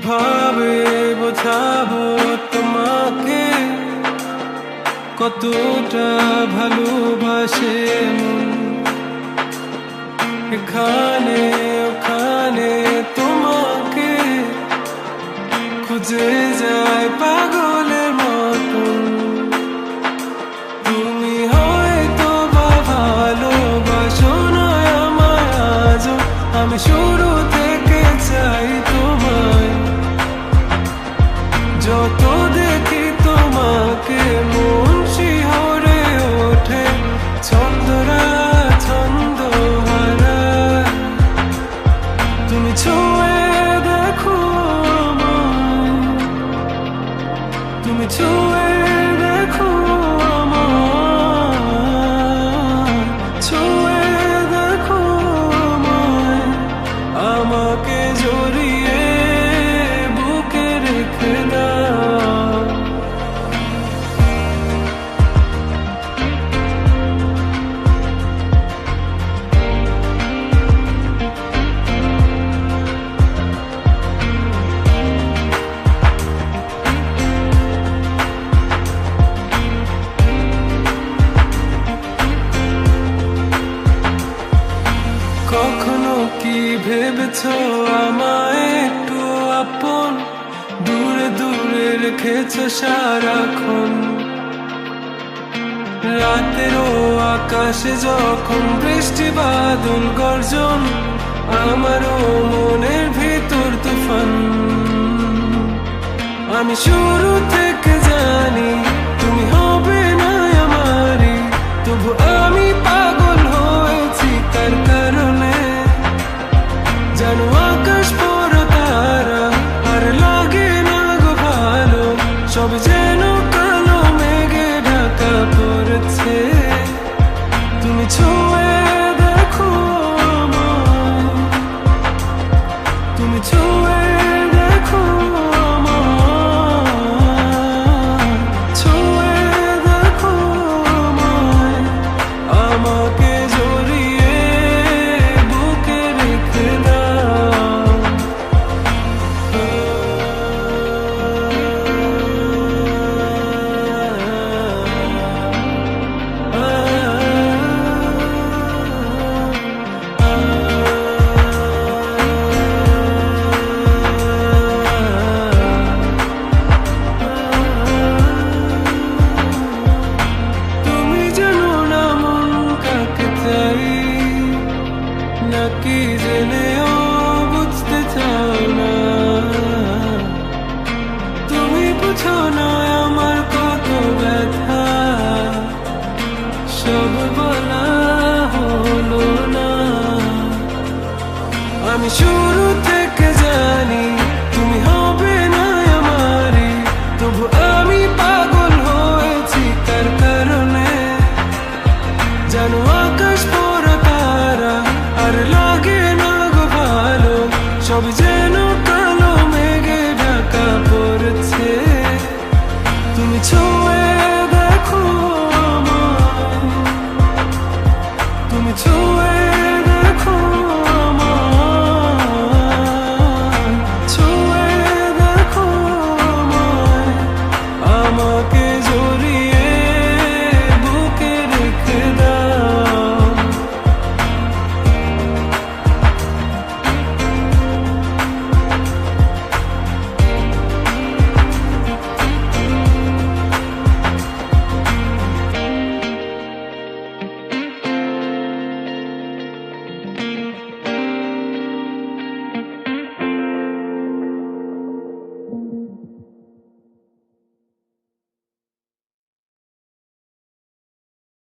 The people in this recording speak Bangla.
কিভাবে বোঝাবো তোমাকে কতটা ভালোবাসে মন। এখানে ওখানে তোমাকে খুঁজে যায় পাগলের মতন। তুমি হয়তো বা ভালোবাসো না আমায় আজও, আমি শুরু থেকে চাই তোমায়। যত দেখি তোমাকে মন শিহরে ওঠে, ছন্দরা ছন্দ হারায়। তুমি ছুঁয়ে দেখো আমায়, তুমি ছুঁয়ে দেখো আমায়, ছুঁয়ে দেখো আমায়। আমাকে জড়িয়ে বুকে রেখে দাও। কখনো কি ভেবেছো আমায় একটু আপন, দূরে দূরে রেখেছো সারাক্ষণ। রাতেরও আকাশে যখন বৃষ্টি বাদল গর্জন, আমারও মনের ভিতর তুফান। আমি শুরু থেকে জানি তুমি হবে না আমারই, তবু আমি পাগল হয়েছি তার কারণে। জানো আকাশ বড় তারা আর লাগে না গো ভালো, সব যেন কালো মেঘে ঢাকা পড়েছে। তুমি ছুঁয়ে দেখো আমায়, তুমি ছুঁয়ে দেখো আমায়, ছুঁয়ে দেখো আমায়। আমাকে জড়িয়ে বুকে রেখে দাও। তুমি জানো না মন কাকে চাই, নাকি জেনেও বুঝতে চাও না। তুমি বুঝো না আমার কত ব্যথা, সব বলা হলো না। আমি শুরু